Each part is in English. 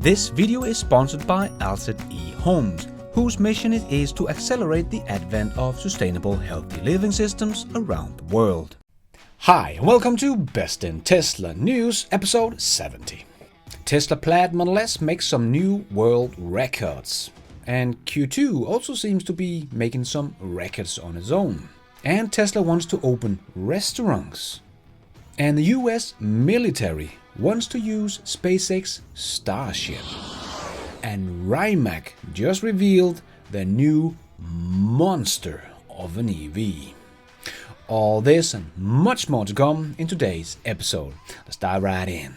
This video is sponsored by Alcid eHomes, whose mission it is to accelerate the advent of sustainable, healthy living systems around the world. Hi, and welcome to Best in Tesla News, episode 70. Tesla Plaid Model S makes some new world records. And Q2 also seems to be making some records on its own. And Tesla wants to open restaurants. And the US military wants to use SpaeX Starship. And Rimac just revealed their new monster of an EV. All this and much more to come in today's episode. Let's dive right in.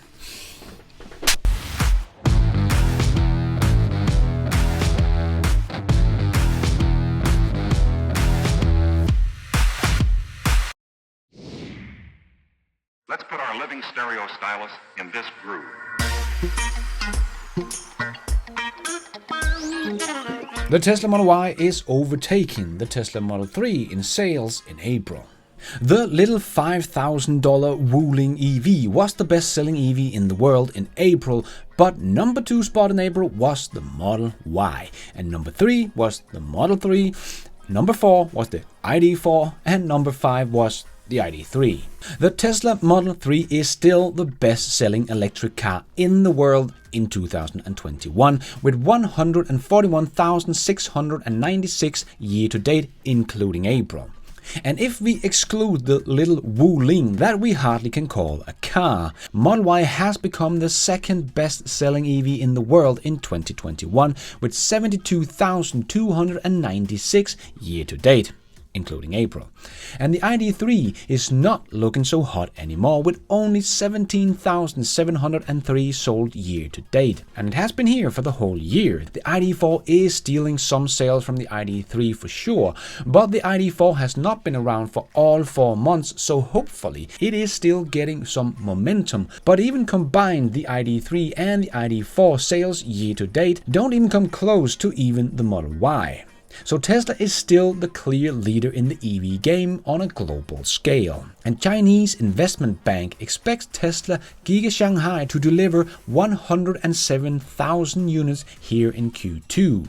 Let's put our living stereo stylus in this groove. The Tesla Model Y is overtaking the Tesla Model 3 in sales in April. The little $5,000 Wuling EV was the best-selling EV in the world in April, but number 2 spot in April was the Model Y, and number 3 was the Model 3, number 4 was the ID4, and number 5 was the ID3. The Tesla Model 3 is still the best-selling electric car in the world in 2021, with 141,696 year-to-date, including April. And if we exclude the little Wuling that we hardly can call a car, Model Y has become the second best-selling EV in the world in 2021, with 72,296 year-to-date, including April. And the ID3 is not looking so hot anymore, with only 17,703 sold year to date. And it has been here for the whole year. The ID4 is stealing some sales from the ID3 for sure, but the ID4 has not been around for all 4 months, so hopefully it is still getting some momentum. But even combined, the ID3 and the ID4 sales year to date don't even come close to even the Model Y. So Tesla is still the clear leader in the EV game on a global scale. And Chinese investment bank expects Tesla Giga Shanghai to deliver 107,000 units here in Q2.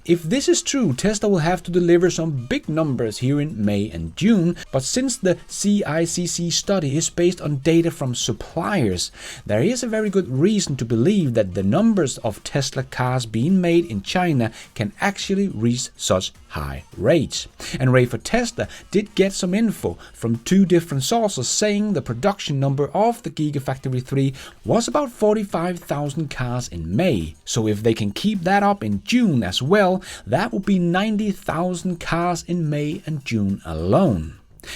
If this is true, Tesla will have to deliver some big numbers here in May and June, but since the CICC study is based on data from suppliers, there is a very good reason to believe that the numbers of Tesla cars being made in China can actually reach such high rates. And Ray for Tesla did get some info from 2 different sources saying the production number of the Gigafactory 3 was about 45,000 cars in May. So if they can keep that up in June as well, that would be 90,000 cars in May and June alone.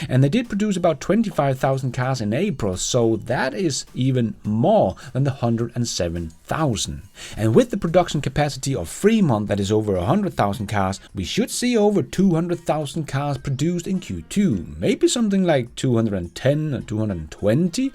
And they did produce about 25,000 cars in April, so that is even more than the 107,000. And with the production capacity of Fremont that is over 100,000 cars, we should see over 200,000 cars produced in Q2. Maybe something like 210 or 220.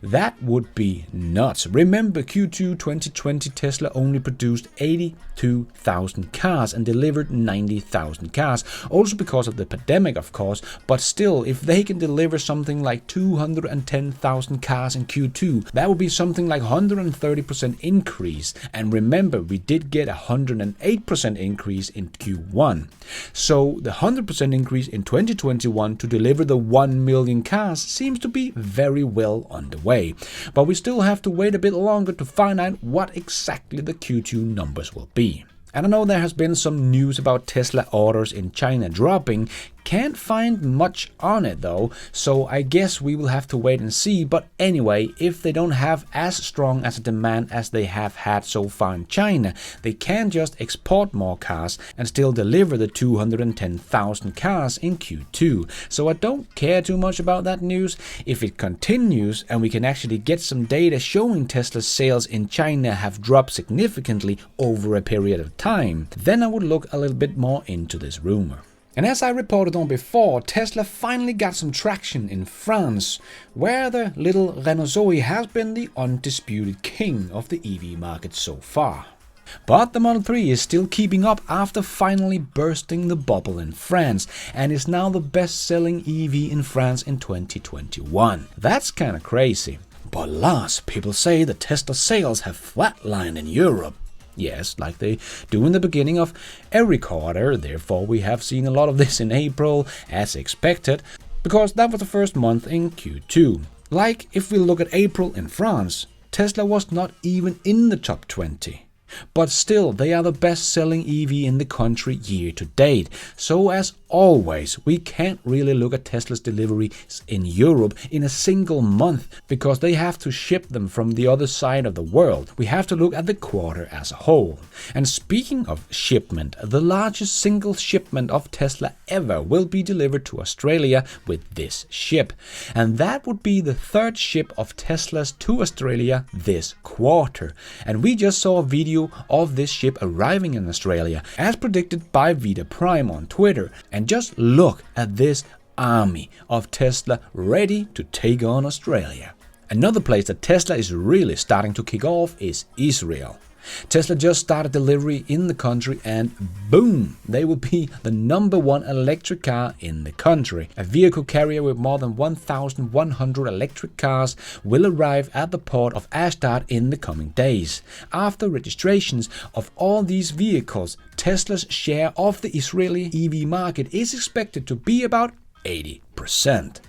That would be nuts. Remember, Q2 2020 Tesla only produced 82,000 cars and delivered 90,000 cars. Also because of the pandemic, of course, but still, if they can deliver something like 210,000 cars in Q2, that would be something like 130% increase. And remember, we did get a 108% increase in Q1. So the 100% increase in 2021 to deliver the 1 million cars seems to be very well underway. But we still have to wait a bit longer to find out what exactly the Q2 numbers will be. And I know there has been some news about Tesla orders in China dropping. Can't find much on it though, so I guess we will have to wait and see. But anyway, if they don't have as strong as a demand as they have had so far in China, they can just export more cars and still deliver the 210,000 cars in Q2. So I don't care too much about that news. If it continues and we can actually get some data showing Tesla's sales in China have dropped significantly over a period of time, then I would look a little bit more into this rumor. And as I reported on before, Tesla finally got some traction in France, where the little Renault Zoe has been the undisputed king of the EV market so far. But the Model 3 is still keeping up after finally bursting the bubble in France, and is now the best-selling EV in France in 2021. That's kinda crazy. But alas, people say the Tesla sales have flatlined in Europe. Yes, like they do in the beginning of every quarter, therefore we have seen a lot of this in April, as expected, because that was the first month in Q2. Like, if we look at April in France, Tesla was not even in the top 20. But still, they are the best-selling EV in the country year to date. So as always, we can't really look at Tesla's deliveries in Europe in a single month, because they have to ship them from the other side of the world. We have to look at the quarter as a whole. And speaking of shipment, the largest single shipment of Tesla ever will be delivered to Australia with this ship. And that would be the third ship of Tesla's to Australia this quarter. And we just saw a video of this ship arriving in Australia, as predicted by Vita Prime on Twitter. And just look at this army of Tesla ready to take on Australia. Another place that Tesla is really starting to kick off is Israel. Tesla just started delivery in the country and boom, they will be the #1 electric car in the country. A vehicle carrier with more than 1,100 electric cars will arrive at the port of Ashdod in the coming days. After registrations of all these vehicles, Tesla's share of the Israeli EV market is expected to be about 80%.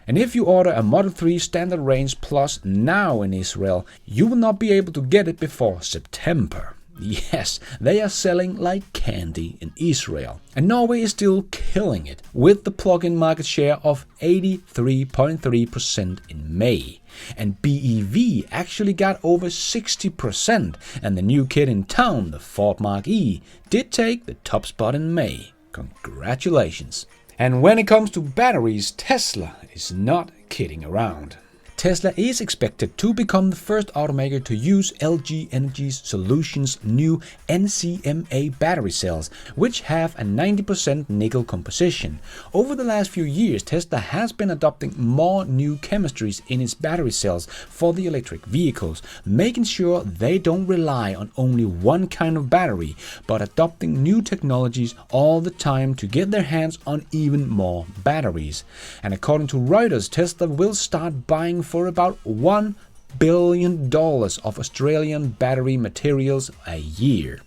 And if you order a Model 3 Standard Range Plus now in Israel, you will not be able to get it before September. Yes, they are selling like candy in Israel. And Norway is still killing it, with the plug-in market share of 83.3% in May. And BEV actually got over 60%, and the new kid in town, the Ford Mach-E, did take the top spot in May. Congratulations. And when it comes to batteries, Tesla is not kidding around. Tesla is expected to become the first automaker to use LG Energy Solutions' new NCMA battery cells, which have a 90% nickel composition. Over the last few years, Tesla has been adopting more new chemistries in its battery cells for the electric vehicles, making sure they don't rely on only one kind of battery, but adopting new technologies all the time to get their hands on even more batteries. And according to Reuters, Tesla will start buying for about $1 billion of Australian battery materials a year.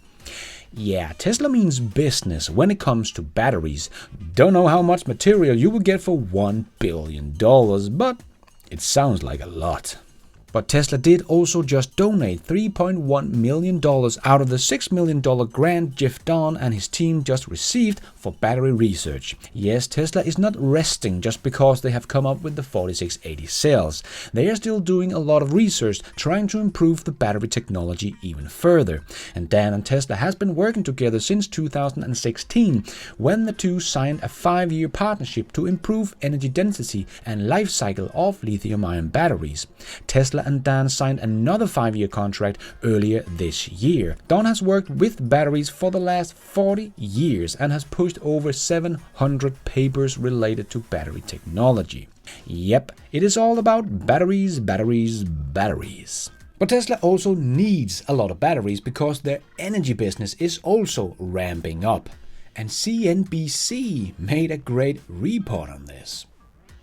Yeah, Tesla means business when it comes to batteries. Don't know how much material you will get for $1 billion, but it sounds like a lot. But Tesla did also just donate $3.1 million out of the $6 million grant Jeff Dawn and his team just received for battery research. Yes, Tesla is not resting just because they have come up with the 4680 cells. They are still doing a lot of research trying to improve the battery technology even further. And Dan and Tesla has been working together since 2016, when the two signed a 5-year partnership to improve energy density and life cycle of lithium-ion batteries. Tesla and Dan signed another 5-year contract earlier this year. Don has worked with batteries for the last 40 years and has pushed over 700 papers related to battery technology. Yep, it is all about batteries, batteries, batteries. But Tesla also needs a lot of batteries because their energy business is also ramping up. And CNBC made a great report on this.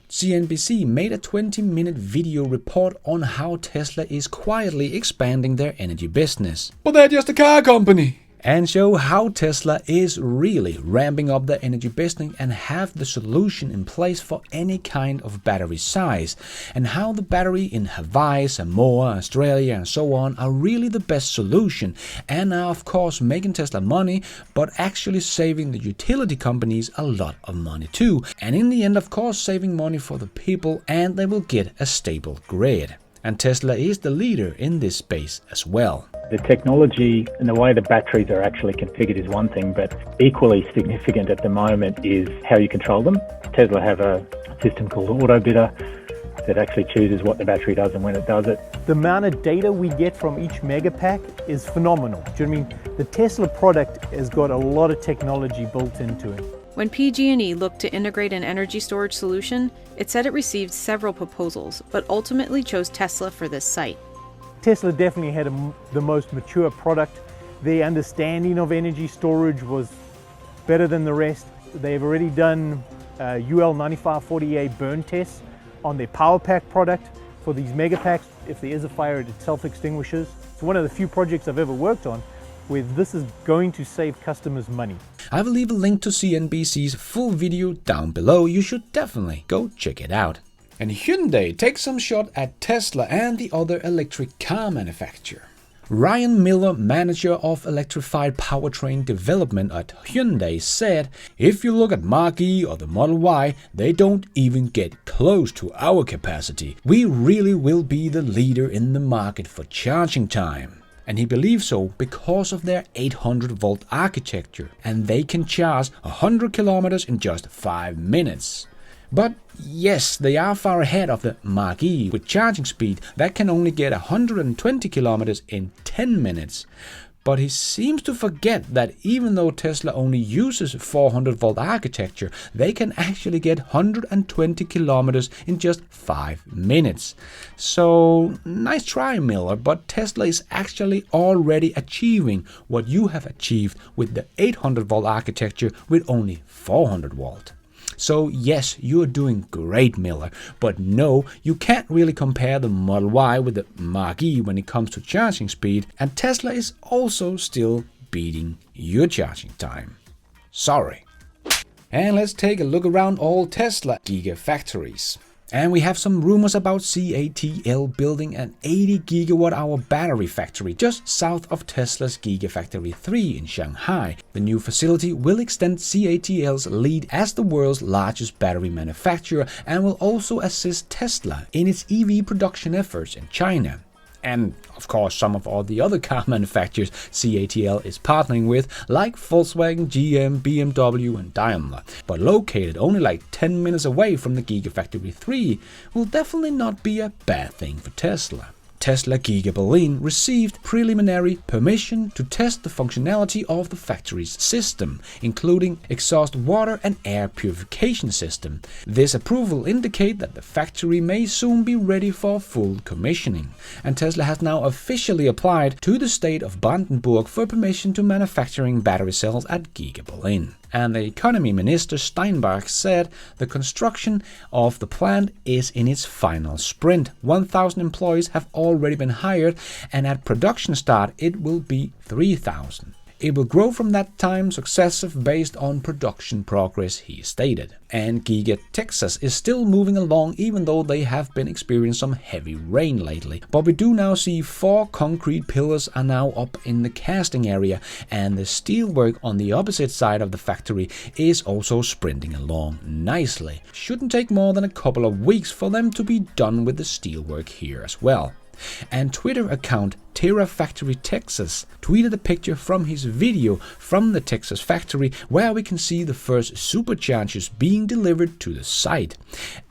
CNBC made a 20-minute video report on how Tesla is quietly expanding their energy business. But they're just a car company! And show how Tesla is really ramping up their energy business and have the solution in place for any kind of battery size, and how the battery in Hawaii, Samoa, Australia and so on are really the best solution, and are of course making Tesla money, but actually saving the utility companies a lot of money too, and in the end of course saving money for the people, and they will get a stable grid. And Tesla is the leader in this space as well. The technology and the way the batteries are actually configured is one thing, but equally significant at the moment is how you control them. Tesla have a system called AutoBidder that actually chooses what the battery does and when it does it. The amount of data we get from each megapack is phenomenal. Do you know what I mean? The Tesla product has got a lot of technology built into it. When PG&E looked to integrate an energy storage solution, it said it received several proposals, but ultimately chose Tesla for this site. Tesla definitely had the most mature product. Their understanding of energy storage was better than the rest. They've already done UL 9540A burn tests on their power pack product for these mega packs. If there is a fire, it self-extinguishes. It's one of the few projects I've ever worked on where this is going to save customers money. I will leave a link to CNBC's full video down below. You should definitely go check it out. And Hyundai takes some shot at Tesla and the other electric car manufacturer. Ryan Miller, manager of electrified powertrain development at Hyundai, said, "If you look at Mach-E or the Model Y, they don't even get close to our capacity. We really will be the leader in the market for charging time." And he believes so because of their 800-volt architecture, and they can charge 100 kilometers in just 5 minutes. But yes, they are far ahead of the Mach-E with charging speed that can only get 120 kilometers in 10 minutes. But he seems to forget that even though Tesla only uses 400-volt architecture, they can actually get 120 kilometers in just 5 minutes. So, nice try, Miller, but Tesla is actually already achieving what you have achieved with the 800-volt architecture with only 400-volt. So yes, you are doing great, Miller, but no, you can't really compare the Model Y with the Mach-E when it comes to charging speed, and Tesla is also still beating your charging time. Sorry. And let's take a look around all Tesla gigafactories. And we have some rumors about CATL building an 80 gigawatt-hour battery factory just south of Tesla's Gigafactory 3 in Shanghai. The new facility will extend CATL's lead as the world's largest battery manufacturer and will also assist Tesla in its EV production efforts in China. And of course some of all the other car manufacturers CATL is partnering with, like Volkswagen, GM, BMW and Daimler. But located only like 10 minutes away from the Gigafactory 3 will definitely not be a bad thing for Tesla. Tesla Giga Berlin received preliminary permission to test the functionality of the factory's system, including exhaust water and air purification system. This approval indicates that the factory may soon be ready for full commissioning. And Tesla has now officially applied to the state of Brandenburg for permission to manufacturing battery cells at Giga Berlin. And the economy minister Steinbach said the construction of the plant is in its final sprint. 1,000 employees have already been hired, and at production start it will be 3,000. It will grow from that time successive based on production progress, he stated. And Giga Texas is still moving along even though they have been experiencing some heavy rain lately. But we do now see 4 concrete pillars are now up in the casting area, and the steelwork on the opposite side of the factory is also sprinting along nicely. Shouldn't take more than a couple of weeks for them to be done with the steelwork here as well. And Twitter account Terrafactory Texas tweeted a picture from his video from the Texas factory where we can see the first superchargers being delivered to the site.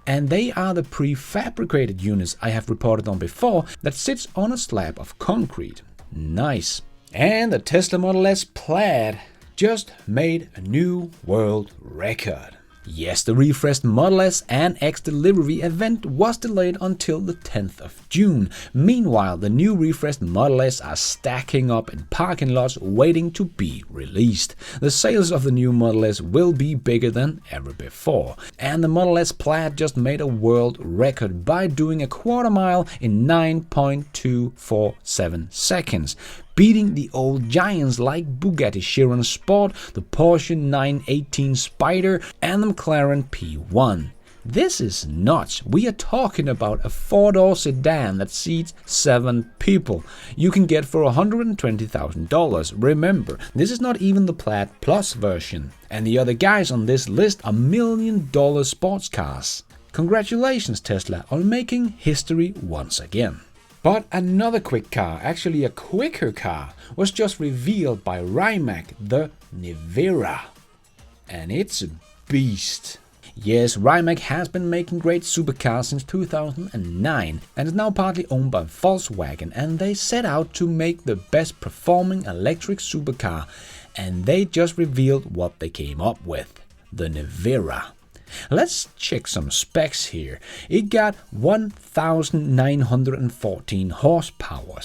And they are the prefabricated units I have reported on before that sits on a slab of concrete. Nice. And the Tesla Model S Plaid just made a new world record. Yes, the refreshed Model S and X delivery event was delayed until the 10th of June. Meanwhile, the new refreshed Model S are stacking up in parking lots waiting to be released. The sales of the new Model S will be bigger than ever before. And the Model S Plaid just made a world record by doing a quarter mile in 9.247 seconds. Beating the old giants like Bugatti Chiron Sport, the Porsche 918 Spider and the McLaren P1. This is nuts. We are talking about a 4-door sedan that seats 7 people. You can get for $120,000. Remember, this is not even the Plaid Plus version. And the other guys on this list are $1 million sports cars. Congratulations Tesla on making history once again. But another quick car, actually a quicker car, was just revealed by Rimac, the Nevera. And it's a beast. Yes, Rimac has been making great supercars since 2009 and is now partly owned by Volkswagen, and they set out to make the best performing electric supercar, and they just revealed what they came up with, the Nevera. Let's check some specs here. It got 1,914 horsepower.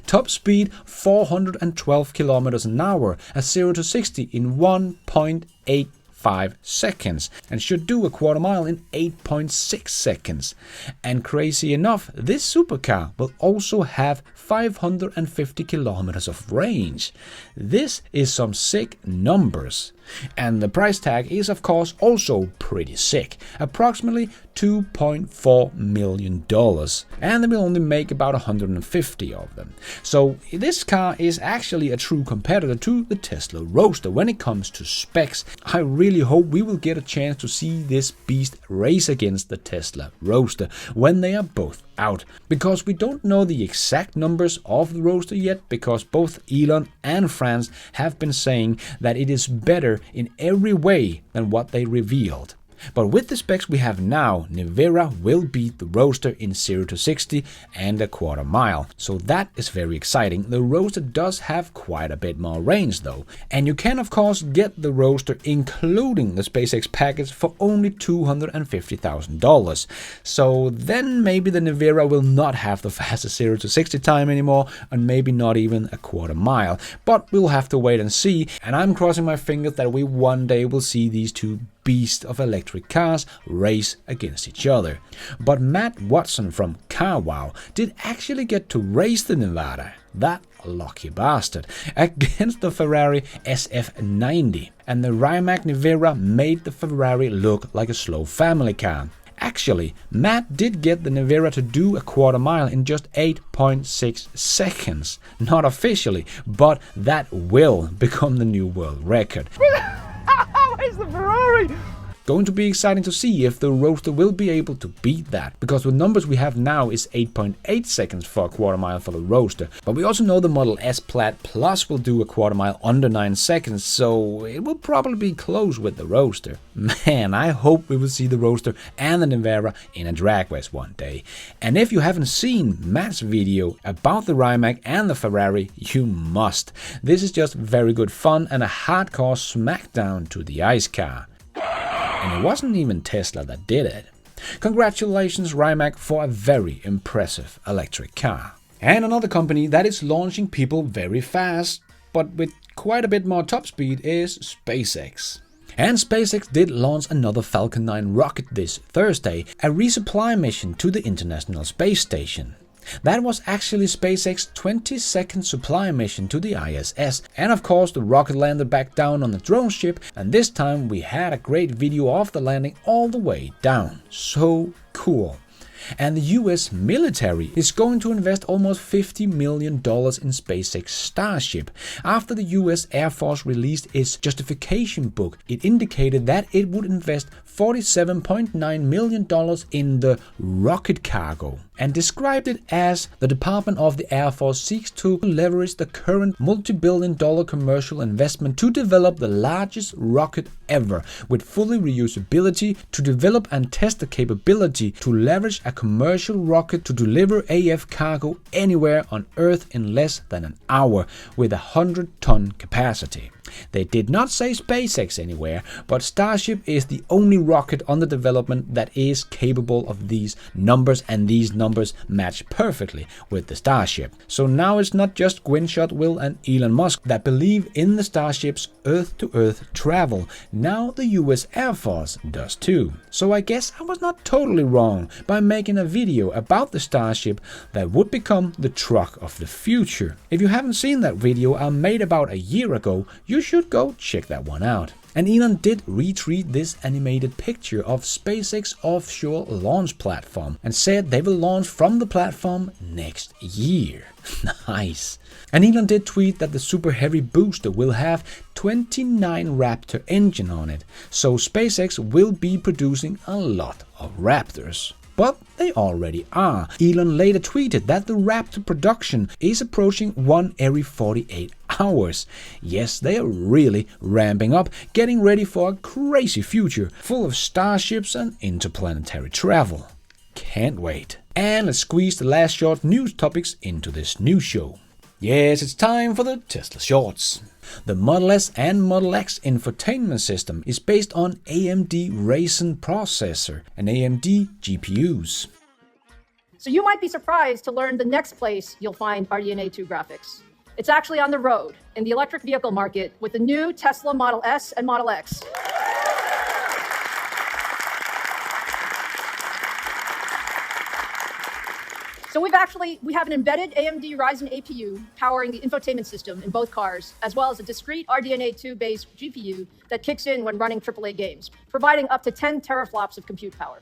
Top speed 412 kilometers an hour, a 0 to 60 in 1.84 8.5 seconds and should do a quarter mile in 8.6 seconds. And crazy enough, this supercar will also have 550 kilometers of range. This is some sick numbers. And the price tag is of course also pretty sick, approximately $2.4 million, and they will only make about 150 of them. So this car is actually a true competitor to the Tesla Roadster when it comes to specs. I really hope we will get a chance to see this beast race against the Tesla Roadster when they are both out, because we don't know the exact numbers of the Roadster yet, because both Elon and Franz have been saying that it is better in every way than what they revealed. But with the specs we have now, Nevera will beat the Roadster in 0 to 60 and a quarter mile. So that is very exciting. The Roadster does have quite a bit more range though. And you can of course get the Roadster including the SpaeX package for only $250,000. So then maybe the Nevera will not have the fastest 0 to 60 time anymore, and maybe not even a quarter mile. But we'll have to wait and see, and I'm crossing my fingers that we one day will see these two beast of electric cars race against each other. But Matt Watson from CarWow did actually get to race the Nevera, that lucky bastard, against the Ferrari SF90, and the Rimac Nevera made the Ferrari look like a slow family car. Actually, Matt did get the Nevera to do a quarter mile in just 8.6 seconds. Not officially, but that will become the new world record. Where's the Ferrari? Going to be exciting to see if the Roadster will be able to beat that, because the numbers we have now is 8.8 seconds for a quarter mile for the Roadster. But we also know the Model S Plaid Plus will do a quarter mile under 9 seconds, so it will probably be close with the Roadster. Man, I hope we will see the Roadster and the Nevera in a drag race one day. And if you haven't seen Matt's video about the Rimac and the Ferrari, you must. This is just very good fun and a hardcore smackdown to the ICE car. And it wasn't even Tesla that did it. Congratulations Rimac for a very impressive electric car. And another company that is launching people very fast, but with quite a bit more top speed, is SpaeX. And SpaeX did launch another Falcon 9 rocket this Thursday, a resupply mission to the International Space Station. That was actually SpaeX's 22nd supply mission to the ISS, and of course the rocket landed back down on the drone ship, and this time we had a great video of the landing all the way down. So cool. And the US military is going to invest almost $50 million in SpaeX Starship. After the US Air Force released its justification book, it indicated that it would invest $47.9 million in the rocket cargo, and described it as the Department of the Air Force seeks to leverage the current multi-billion-dollar commercial investment to develop the largest rocket ever, with fully reusability, to develop and test the capability to leverage a commercial rocket to deliver AF cargo anywhere on Earth in less than an hour, with a 100-ton capacity. They did not say SpaeX anywhere, but Starship is the only rocket under development that is capable of these numbers, and these numbers match perfectly with the Starship. So now it's not just Gwynne Shotwell and Elon Musk that believe in the Starship's Earth-to-Earth travel. Now the US Air Force does too. So I guess I was not totally wrong by making a video about the Starship that would become the truck of the future. If you haven't seen that video I made about a year ago, you should go check that one out. And Elon did retweet this animated picture of SpaeX offshore launch platform and said they will launch from the platform next year. Nice. And Elon did tweet that the Super Heavy booster will have 29 Raptor engine on it, so SpaeX will be producing a lot of Raptors. But they already are. Elon later tweeted that the Raptor production is approaching one every 48 hours. Yes, they are really ramping up, getting ready for a crazy future full of starships and interplanetary travel. Can't wait. And let's squeeze the last short news topics into this news show. Yes, it's time for the Tesla Shorts. The Model S and Model X infotainment system is based on AMD Ryzen processor and AMD GPUs. So you might be surprised to learn the next place you'll find RDNA 2 graphics. It's actually on the road in the electric vehicle market with the new Tesla Model S and Model X. So we have an embedded AMD Ryzen APU powering the infotainment system in both cars, as well as a discrete RDNA 2-based GPU that kicks in when running AAA games, providing up to 10 teraflops of compute power.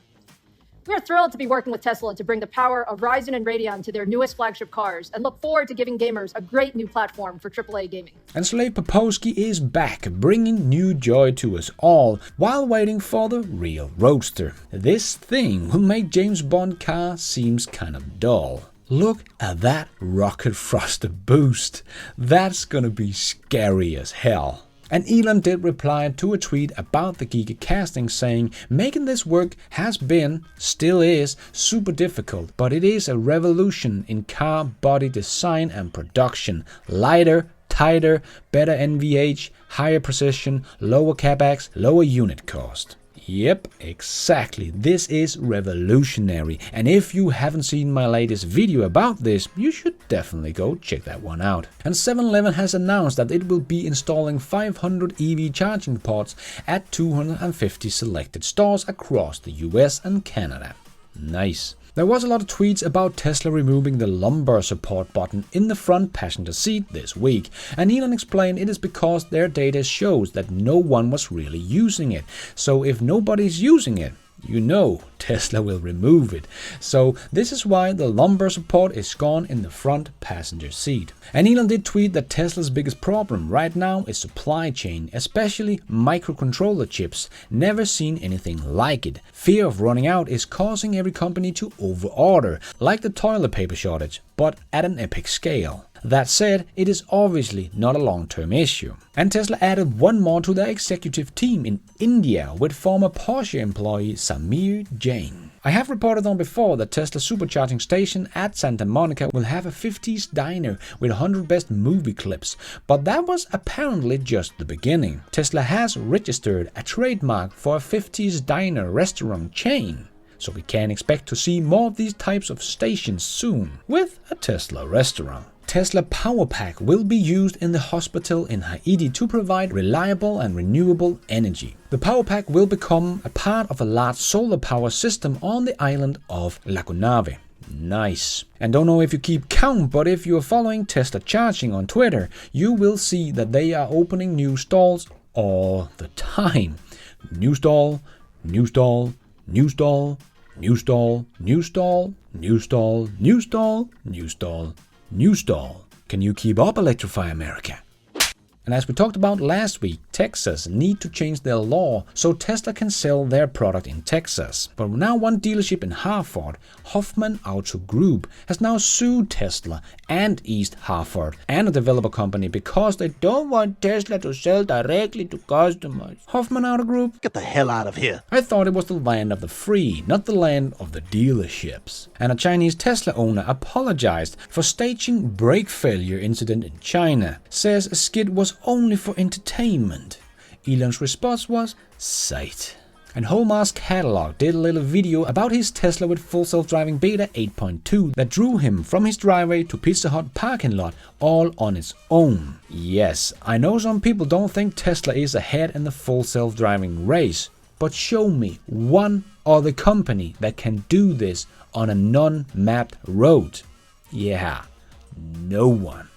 We are thrilled to be working with Tesla to bring the power of Ryzen and Radeon to their newest flagship cars and look forward to giving gamers a great new platform for AAA gaming. And Slave Popowski is back, bringing new joy to us all while waiting for the real roadster. This thing will make James Bond car seems kind of dull. Look at that rocket thruster boost. That's gonna be scary as hell. And Elon did reply to a tweet about the gigacasting saying, making this work has been, still is, super difficult, but it is a revolution in car body design and production. Lighter, tighter, better NVH, higher precision, lower capex, lower unit cost. Yep, exactly. This is revolutionary. And if you haven't seen my latest video about this, you should definitely go check that one out. And 7-Eleven has announced that it will be installing 500 EV charging ports at 250 selected stores across the US and Canada. Nice. There was a lot of tweets about Tesla removing the lumbar support button in the front passenger seat this week, and Elon explained it is because their data shows that no one was really using it. So if nobody's using it, you know Tesla will remove it. So this is why the lumbar support is gone in the front passenger seat. And Elon did tweet that Tesla's biggest problem right now is supply chain, especially microcontroller chips. Never seen anything like it. Fear of running out is causing every company to overorder, like the toilet paper shortage, but at an epic scale. That said, it is obviously not a long-term issue. And Tesla added one more to their executive team in India with former Porsche employee Samir Jain. I have reported on before that Tesla's supercharging station at Santa Monica will have a 50s diner with 100 best movie clips, but that was apparently just the beginning. Tesla has registered a trademark for a 50s diner restaurant chain. So we can expect to see more of these types of stations soon with a Tesla restaurant. Tesla Power Pack will be used in the hospital in Haiti to provide reliable and renewable energy. The Power Pack will become a part of a large solar power system on the island of La Gonave. Nice. And don't know if you keep count, but if you are following Tesla Charging on Twitter, you will see that they are opening new stalls all the time. New stall, new stall, new stall, new stall, new stall, new stall, new stall, new stall. New stall. Can you keep up, Electrify America? And as we talked about last week, Texas need to change their law so Tesla can sell their product in Texas. But now one dealership in Hartford, Hoffman Auto Group, has now sued Tesla and East Hartford and a developer company because they don't want Tesla to sell directly to customers. Hoffman Auto Group? Get the hell out of here. I thought it was the land of the free, not the land of the dealerships. And a Chinese Tesla owner apologized for staging brake failure incident in China. Says a skid was only for entertainment. Elon's response was sight. And Hallmark's Catalog did a little video about his Tesla with full self-driving beta 8.2 that drew him from his driveway to Pizza Hut parking lot all on its own. Yes, I know some people don't think Tesla is ahead in the full self-driving race, but show me one other company that can do this on a non-mapped road. Yeah, no one.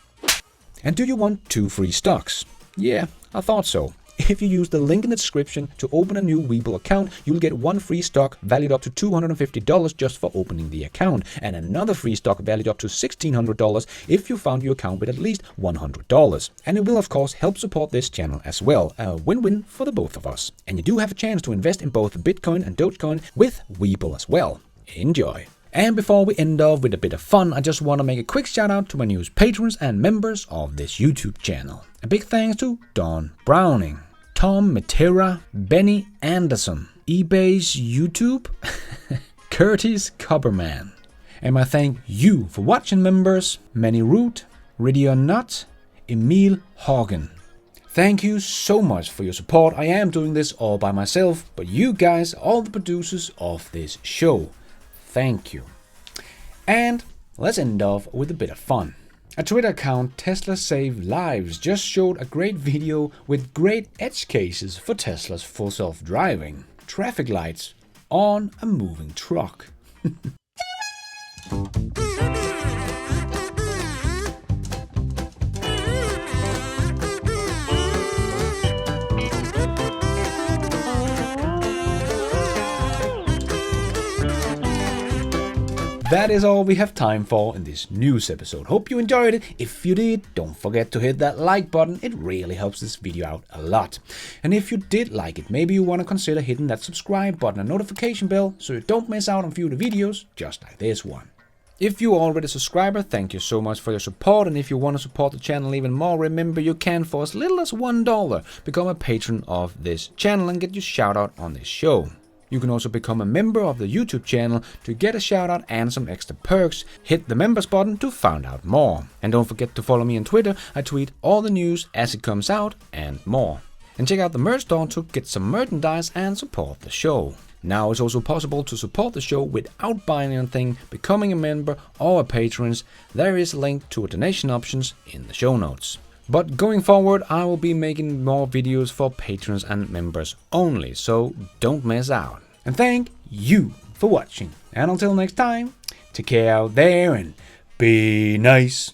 And do you want 2 free stocks? Yeah, I thought so. If you use the link in the description to open a new Webull account, you'll get 1 free stock valued up to $250 just for opening the account, and another free stock valued up to $1,600 if you found your account with at least $100. And it will of course help support this channel as well, a win-win for the both of us. And you do have a chance to invest in both Bitcoin and Dogecoin with Webull as well. Enjoy! And before we end off with a bit of fun, I just want to make a quick shout out to my newest patrons and members of this YouTube channel. A big thanks to Don Browning, Tom Metera, Benny Anderson, eBay's YouTube, Curtis Copperman. And I thank you for watching, members, Manny Root, Ridion Nut, Emil Hagen. Thank you so much for your support. I am doing this all by myself, but you guys are all the producers of this show. Thank you. And let's end off with a bit of fun. A Twitter account, Tesla Save Lives, just showed a great video with great edge cases for Tesla's full self-driving traffic lights on a moving truck. That is all we have time for in this news episode. Hope you enjoyed it. If you did, don't forget to hit that like button. It really helps this video out a lot. And if you did like it, maybe you want to consider hitting that subscribe button and notification bell so you don't miss out on future videos just like this one. If you're already a subscriber, thank you so much for your support, and if you want to support the channel even more, remember you can, for as little as $1, become a patron of this channel and get your shout out on this show. You can also become a member of the YouTube channel to get a shout out and some extra perks. Hit the members button to find out more. And don't forget to follow me on Twitter. I tweet all the news as it comes out and more. And check out the merch store to get some merchandise and support the show. Now it's also possible to support the show without buying anything, becoming a member or a patron. There is a link to donation options in the show notes. But going forward, I will be making more videos for patrons and members only, so don't miss out. And thank you for watching. And until next time, take care out there and be nice.